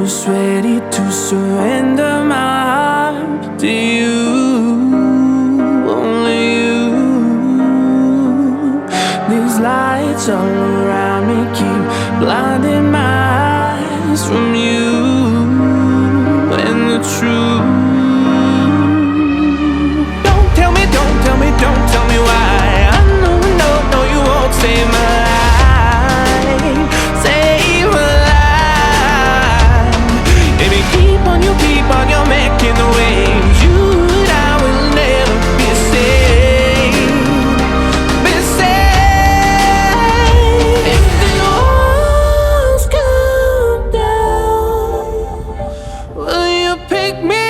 was ready to surrender my heart to you, only you. These lights all around me keep blinding my eyes from you and the truth. Don't tell me, don't tell me, don't tell me why. I know, no, no, you won't save my life, save my life. Baby, keep on, you keep on, you're making the waves. You and I will never be saved, be saved. If the walls come down, will you pick me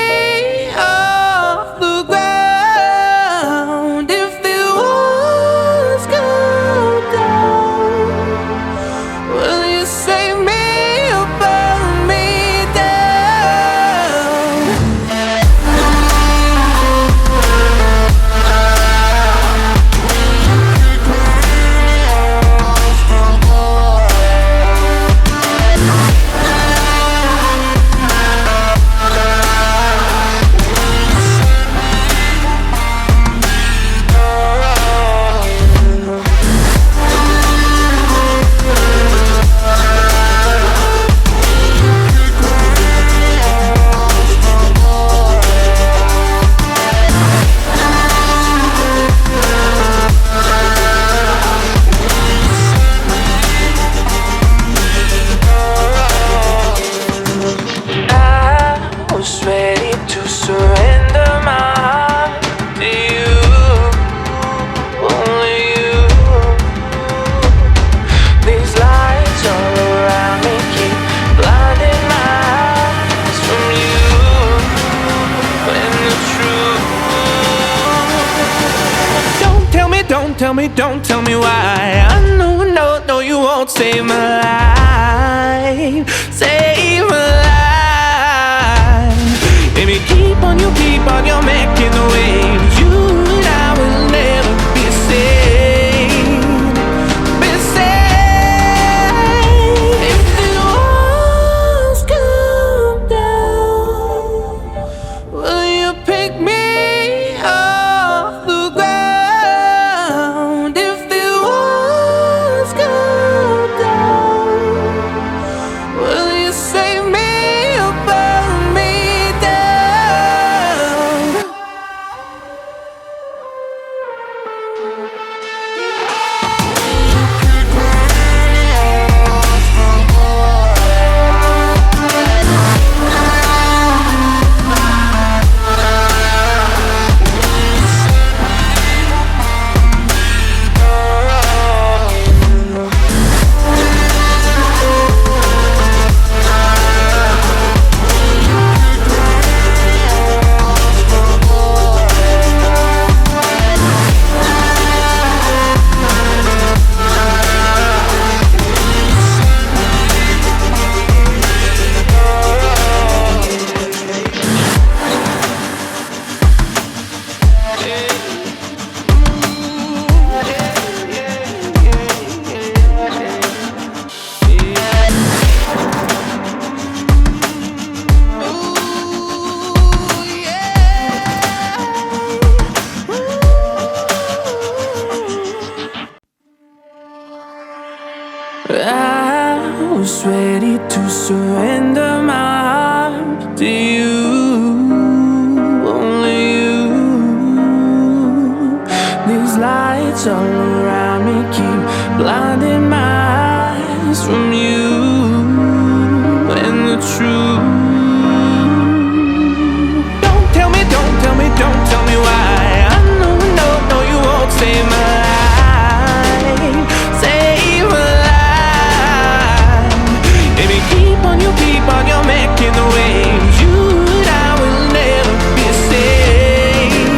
off the ground? If the walls come down, will you save me or burn me down? I was ready to surrender my heart to you, only you. These lights all around me keep blinding my eyes from you and the truth. Don't tell me, don't tell me, don't tell me why. I know, no, no, you won't save my life, save my life. Baby, keep on, you keep on, you're making the waves. You and I will never be saved, be saved. If the walls come down, will you pick me off the ground? If the walls come down, will you save me or burn me down? I was ready to surrender my heart to you, only you. These lights all around me keep blinding my eyes from you and the truth. Don't tell me, don't tell me, don't tell me why. I know, no, no, you won't save my life, save my life. Baby, keep on, you keep on, you're making the waves. You and I will never be saved,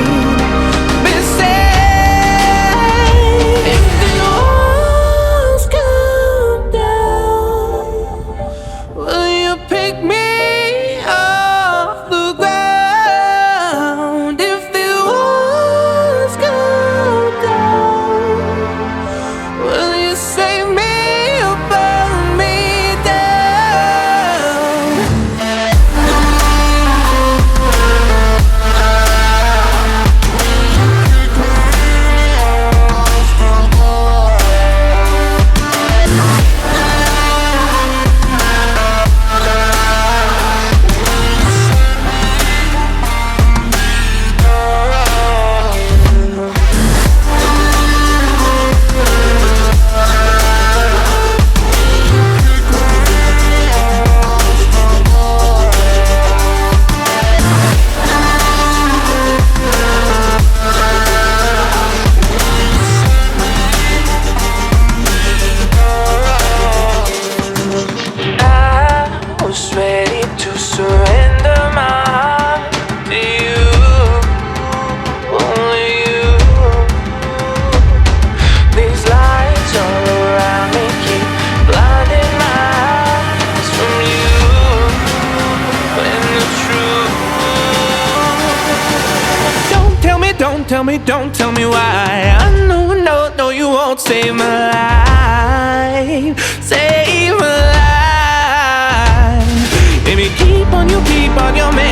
be saved. If the walls come down, will you pick me don't tell me why. I know, no, no, you won't save my life, save my life. Baby, keep on, you keep on your man.